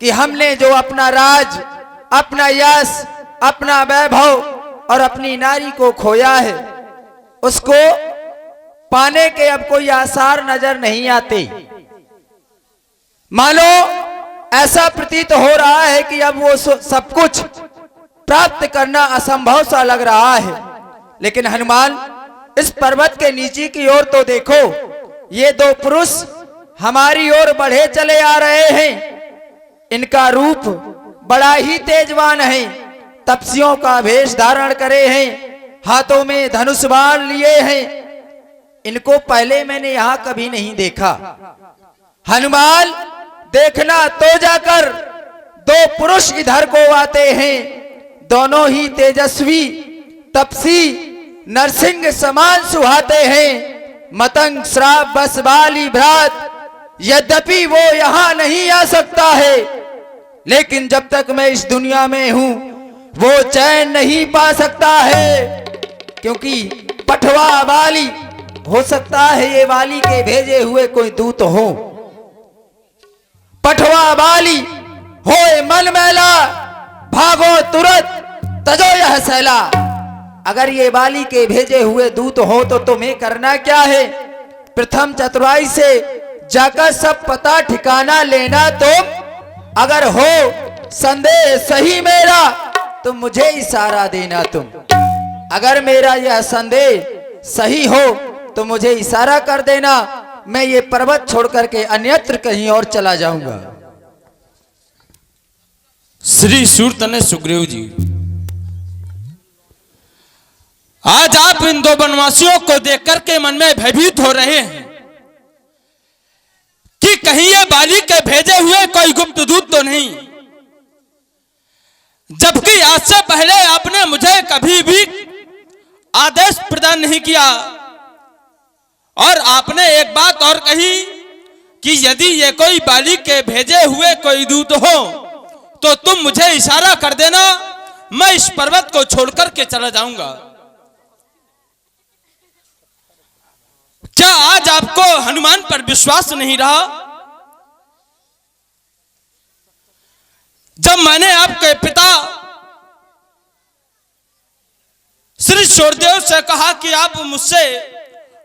कि हमने जो अपना राज, अपना यश, अपना वैभव और अपनी नारी को खोया है, उसको पाने के अब कोई आसार नजर नहीं आते। मानो ऐसा प्रतीत हो रहा है कि अब वो सब कुछ प्राप्त करना असंभव सा लग रहा है। लेकिन हनुमान, इस पर्वत के नीचे की ओर तो देखो, ये दो पुरुष हमारी ओर बढ़े चले आ रहे हैं। इनका रूप बड़ा ही तेजवान है, तपस्वियों का वेश धारण करे हैं, हाथों में धनुष बाण लिए हैं। इनको पहले मैंने यहां कभी नहीं देखा। हनुमान, देखना तो जाकर दो पुरुष इधर को आते हैं, दोनों ही तेजस्वी, तपसी, नरसिंह समान सुहाते हैं। मतंग श्राप बस बाली भ्रात, यद्यपि वो यहां नहीं आ सकता है, लेकिन जब तक मैं इस दुनिया में हूं वो चैन नहीं पा सकता है। क्योंकि पठवा वाली, हो सकता है ये वाली के भेजे हुए कोई दूत हो। पठवा वाली होए मन मैला, भागो तुरंत तजो यह सैला। अगर ये वाली के भेजे हुए दूत हो तो तुम्हें करना क्या है? प्रथम चतुराई से जाकर सब पता ठिकाना लेना। तुम अगर हो संदेह सही मेरा तो मुझे इशारा देना। तुम अगर मेरा यह संदेह सही हो तो मुझे इशारा कर देना, मैं ये पर्वत छोड़कर के अन्यत्र कहीं और चला जाऊंगा। श्री सूत ने सुग्रीव जी, आज आप इन दो वनवासियों को देखकर के मन में भयभीत हो रहे हैं कि कहीं ये बाली के भेजे हुए कोई गुप्त दूत तो नहीं, जबकि आज से पहले आपने मुझे कभी भी आदेश प्रदान नहीं किया। और आपने एक बात और कही कि यदि ये कोई बाली के भेजे हुए कोई दूत हो तो तुम मुझे इशारा कर देना, मैं इस पर्वत को छोड़कर के चला जाऊंगा। क्या आज आपको हनुमान पर विश्वास नहीं रहा? जब मैंने आपके पिता श्री सूर्यदेव से कहा कि आप मुझसे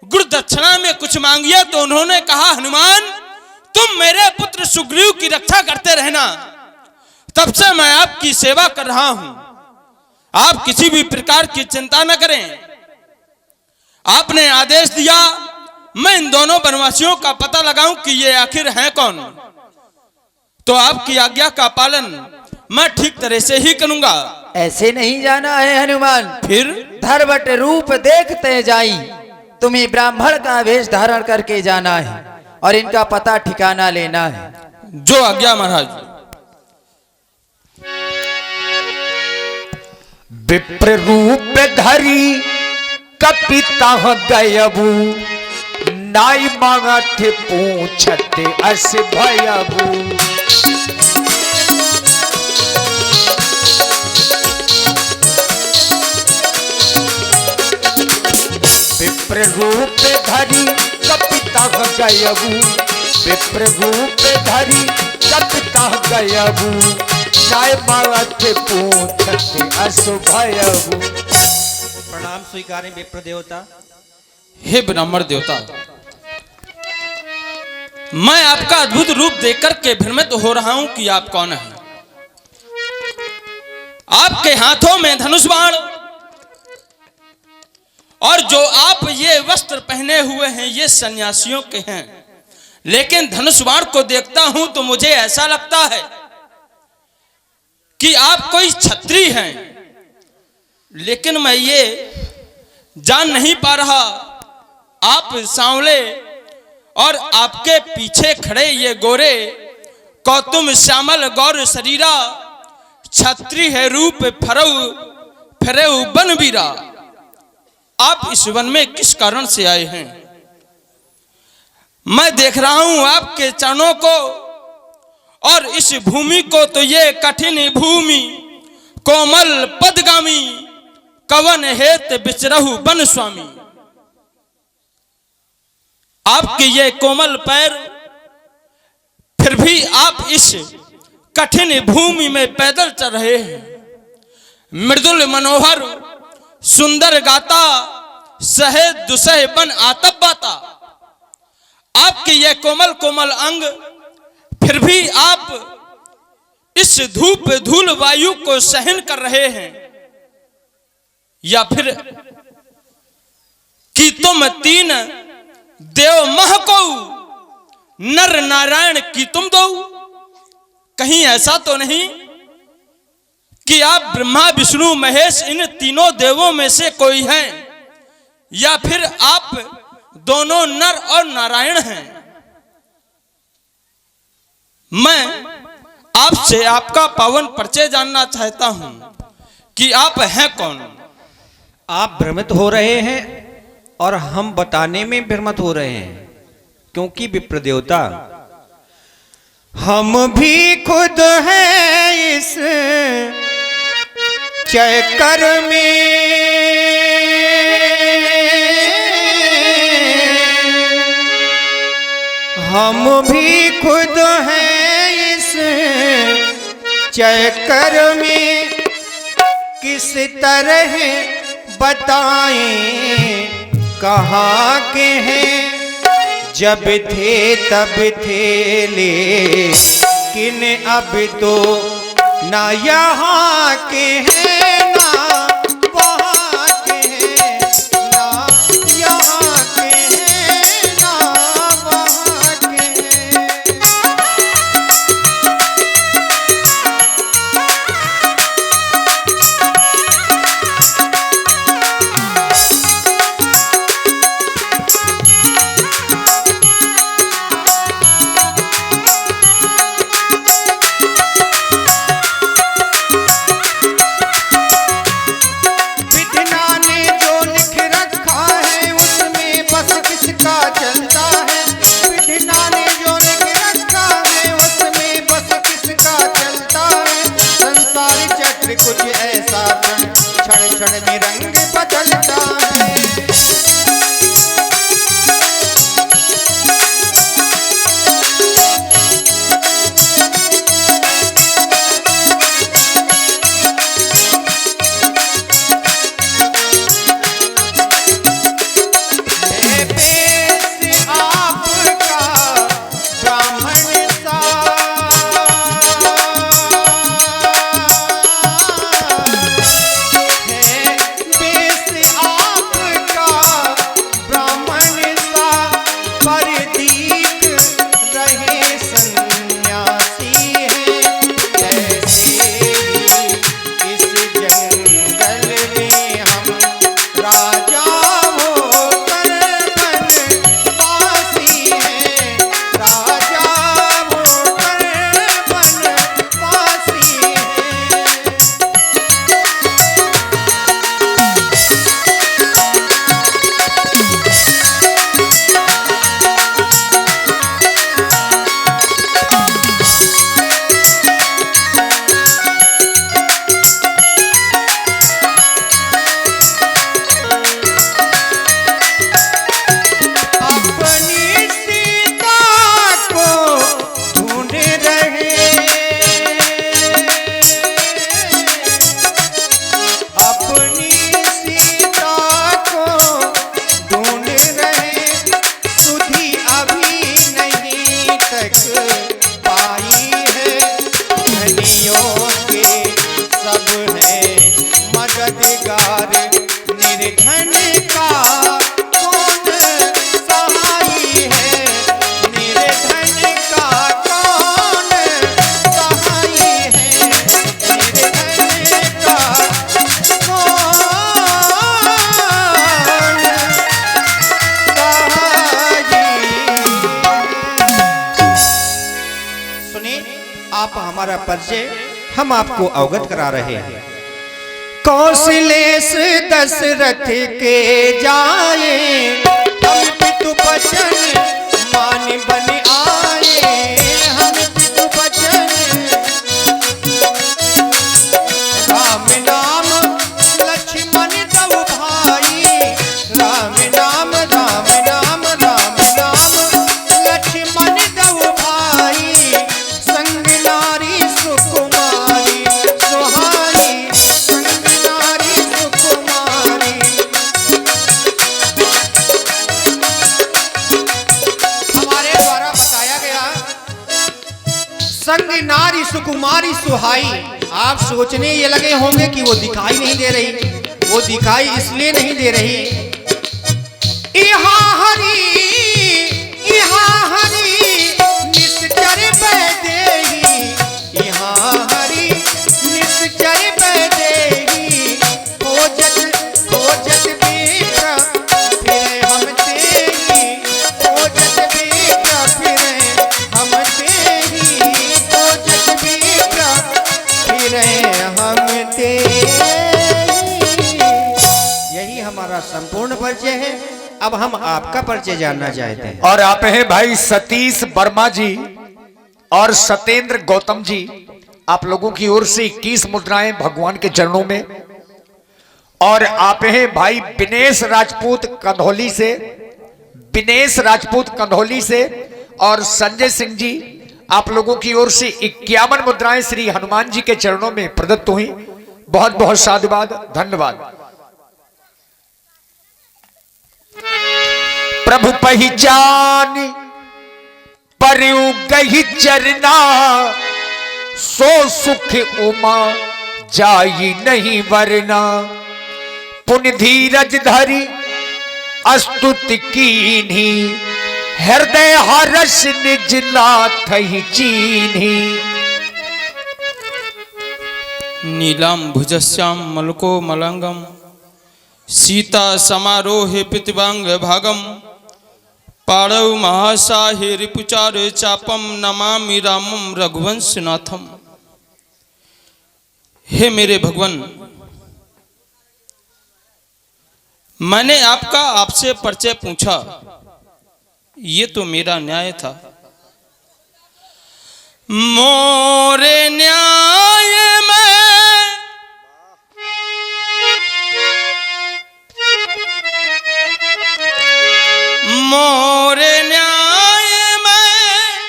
गुरु दक्षिणा में कुछ मांगिए, तो उन्होंने कहा हनुमान तुम मेरे पुत्र सुग्रीव की रक्षा करते रहना। तब से मैं आपकी सेवा कर रहा हूं, आप किसी भी प्रकार की चिंता न करें। आपने आदेश दिया मैं इन दोनों वनवासियों का पता लगाऊं कि ये आखिर हैं कौन, तो आपकी आज्ञा का पालन मैं ठीक तरह से ही करूंगा। ऐसे नहीं जाना है हनुमान, फिर धरवट रूप देखते जाई। तुम्हें ब्राह्मण का वेश धारण करके जाना है और इनका पता ठिकाना लेना है। जो आज्ञा महाराज। विप्र रूप धरी कपिता गयबू, नाई मांगठ पूछते अस भयबू। विप्र रूप धरी कपिता गयबू, विप्र रूप धरी कपिता गयबू, नाई मांगठ पूछते अस भयबू। प्रणाम स्वीकारें विप्र देवता। हे ब्राह्मण देवता, मैं आपका अद्भुत रूप देखकर के भ्रमित हो रहा हूं कि आप कौन हैं। आपके हाथों में धनुष बाण और जो आप ये वस्त्र पहने हुए हैं ये सन्यासियों के हैं, लेकिन धनुष बाण को देखता हूं तो मुझे ऐसा लगता है कि आप कोई क्षत्रिय हैं, लेकिन मैं ये जान नहीं पा रहा आप सांवले और आपके पीछे खड़े ये गोरे कौतुम श्यामल गौर शरीरा, क्षत्रिय है रूप फरऊ बनवीरा। आप इस वन में किस कारण से आए हैं? मैं देख रहा हूं आपके चरणों को और इस भूमि को, तो ये कठिन भूमि कोमल पदगामी, कवन हेत बिचरहु बन स्वामी। आपके ये कोमल पैर, फिर भी आप इस कठिन भूमि में पैदल चल रहे हैं। मृदुल मनोहर सुंदर गाता, सहे दुसहे बन आतप बाता। आपके ये कोमल कोमल अंग, फिर भी आप इस धूप धूल वायु को सहन कर रहे हैं, या फिर कि तुम तीन देव मह को नर नारायण की तुम दो। कहीं ऐसा तो नहीं कि आप ब्रह्मा विष्णु महेश इन तीनों देवों में से कोई हैं, या फिर आप दोनों नर और नारायण हैं। मैं आपसे आपका पावन परिचय जानना चाहता हूं कि आप हैं कौन। आप भ्रमित हो रहे हैं और हम बताने में भ्रमित हो रहे हैं, क्योंकि विप्र देवता हम भी खुद हैं इस चक्कर में। हम भी खुद हैं इस चक्कर में, किस तरह बताएं कहाँ के हैं। जब थे तब थे लेकिन अब तो ना यहाँ के हैं ना वहाँ के हैं, ना यहाँ के हैं ना वहाँ के हैं। कुछ ऐसा क्षण क्षण में रंग बदलता है। आप हमारा परिचय हम आपको अवगत करा रहे हैं। कौशलेश दशरथ के जाए, हम पितु बचन मान बन आए। हम पितु बचन राम नाम लक्ष्मण दो भाई। राम नाम राम नाम राम नाम लक्ष्मण दो भाई। संग नारी सु संग नारी सुकुमारी सुहाई। आप सोचने ये लगे होंगे कि वो दिखाई नहीं दे रही। वो दिखाई इसलिए नहीं दे रही, यहाँ हरी निश्चर बैदेही, यहाँ हरी निश्चर बैदेही। खोजत बेटा फिर हम तेरी, खोजत बेटा फिर हम तेरी, खोजत बेटा फिर हम तेरी। यही हमारा संपूर्ण परिचय है। अब हम आपका परिचय जानना चाहते हैं। और आप हैं भाई सतीश वर्मा जी और सत्येंद्र गौतम जी। आप लोगों की ओर से 21 मुद्राएं भगवान के चरणों में। और आप हैं भाई विनेश राजपूत कंधौली से, विनेश राजपूत कंधौली से और संजय सिंह जी। आप लोगों की ओर से 51 मुद्राएं श्री हनुमान जी के चरणों में प्रदत्त हुई। बहुत बहुत साधुवाद, धन्यवाद। प्रभु पहचान परयु गही चरना, सो सुख उमा जाई नहीं वरना। पुन धीरज धरी अस्तुति कीन्ही, हृदय हर्ष निज नाथ ही चीन्ही। नीलाम भुजस्याम मलको मलंगम, सीता समारोहे पितवांग भागम। पाड़व महासाहे रिपुचार चापम, नमामि रामम रघुवंशनाथम। हे मेरे भगवान, मैंने आपसे परिचय पूछा, ये तो मेरा न्याय था। मोरे न्याय में मोरे न्याय में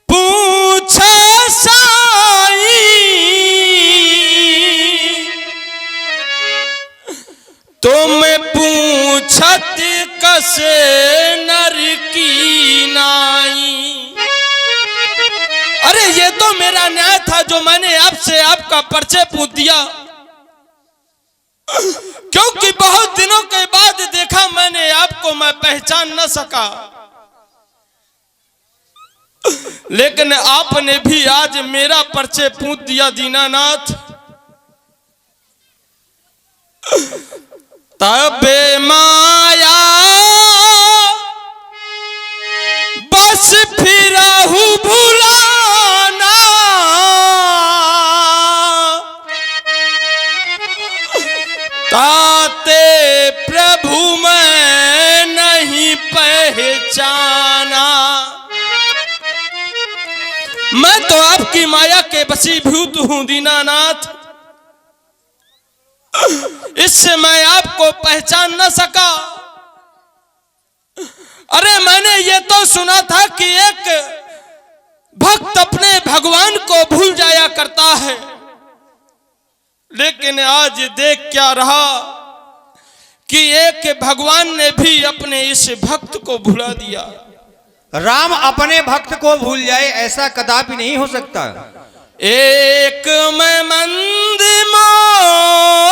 पूछा साई, तुम पूछत कसे नर की नाई। अरे ये तो मेरा न्याय था जो मैंने आपसे आपका परिचय पूछ दिया, क्योंकि बहुत दिनों के बाद देखा मैंने आपको, मैं पहचान न सका। लेकिन आपने भी आज मेरा परिचय पूछ दिया दीनानाथ। तबे माया बस फिराहू भुलाना, ताते प्रभु मैं नहीं पहचाना। मैं तो आपकी माया के वशीभूत हूं दीनानाथ, इससे मैं आपको पहचान न सका। अरे मैंने ये तो सुना था कि एक भक्त अपने भगवान को भूल जाया करता है, लेकिन आज देख क्या रहा कि एक भगवान ने भी अपने इस भक्त को भुला दिया। राम अपने भक्त को भूल जाए ऐसा कदापि नहीं हो सकता। एक में मंद मोह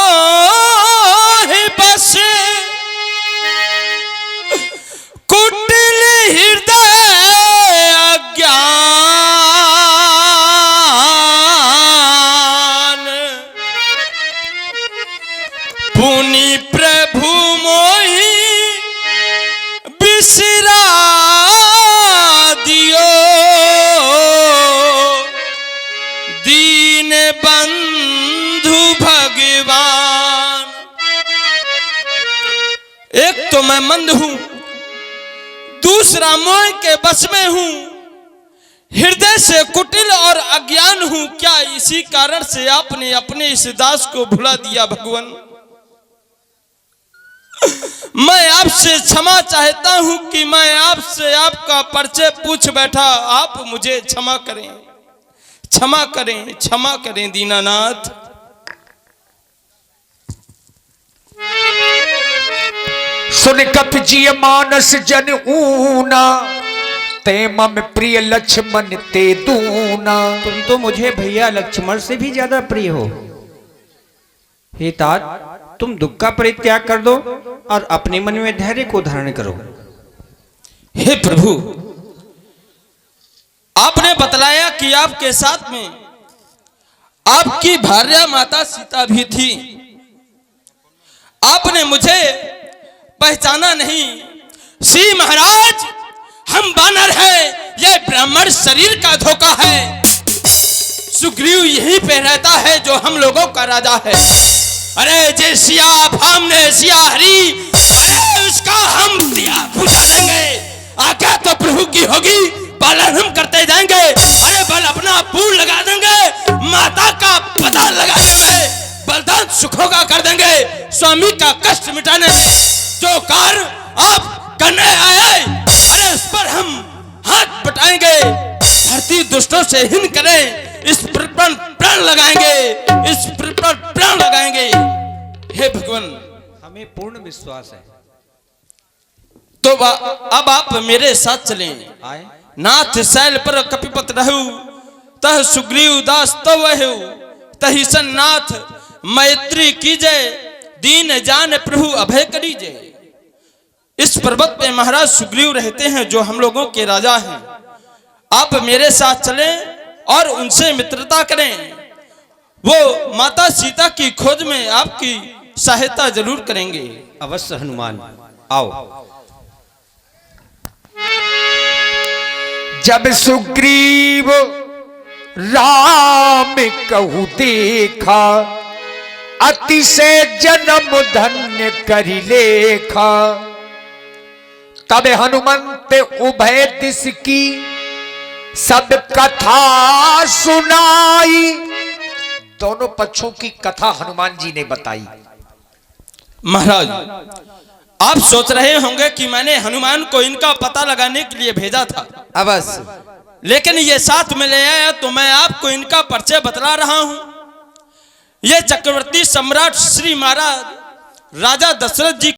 बस, कुटिल हृदय अज्ञान। पुनि प्रभु मोहि बिसरा दियो, दीन बंधु भगवान। एक तो मैं मंद हूं, दूसरा मोह के बस में हूं, हृदय से कुटिल और अज्ञान हूं। क्या इसी कारण से आपने अपने इस दास को भुला दिया भगवान? मैं आपसे क्षमा चाहता हूं कि मैं आपसे आपका परिचय पूछ बैठा। आप मुझे क्षमा करें, क्षमा करें, क्षमा करें दीनानाथ। सुन कप जी मानस जन ऊना, ते मम प्रिय लक्ष्मण ते दूना। तुम तो मुझे भैया लक्ष्मण से भी ज्यादा प्रिय हो। हे तात, तुम दुख का परित्याग कर दो और अपने मन में धैर्य को धारण करो। हे प्रभु, आपने बतलाया कि आपके साथ में आपकी भार्या माता सीता भी थी। आपने मुझे पहचाना नहीं। श्री महाराज, हम बानर हैं, यह ब्राह्मण शरीर का धोखा है। सुग्रीव यहीं पे रहता है जो हम लोगों का राजा है। अरे जे सिया भाम ने सिया हरी, अरे उसका हम दिया बुझा देंगे। आज्ञा तो प्रभु की होगी, पालन हम करते जाएंगे। अरे बल अपना पूर्ण लगा देंगे, माता का पता लगा देंगे, बलिदान सुखों का कर देंगे। स्वामी का कष्ट मिटाने जो कार्य आप करने आए, अरे उस पर हम हाथ बटाएंगे। धरती दुष्टों से हिन करें, इस पर प्राण लगाएंगे, इस पर प्राण लगाएंगे। हे भगवान, हमें पूर्ण विश्वास है। तो अब आप मेरे साथ चलें। आए। नाथ शैल पर कपिपत रहु, तह सुग्रीव दास तव हेउ। तहि सन नाथ मैत्री कीजय, दीन जान प्रभु अभय करीजय। इस पर्वत पे महाराज सुग्रीव रहते हैं जो हम लोगों के राजा हैं। आप मेरे साथ चलें और उनसे मित्रता करें। वो माता सीता की खोज में आपकी सहायता जरूर करेंगे। अवश्य हनुमान, आओ। जब सुग्रीव राम कहु देखा, अतिशय जन्म धन्य करि लेखा। तब हनुमंत उभय दिस की, सब कथा सुनाई। दोनों पक्षों की कथा हनुमान जी ने बताई। महाराज, आप सोच रहे होंगे कि मैंने हनुमान को इनका पता लगाने के लिए भेजा था। अवश्य, लेकिन ये साथ में ले आया तो मैं आपको इनका परिचय बतला रहा हूं। ये चक्रवर्ती सम्राट श्री महाराज राजा दशरथ जी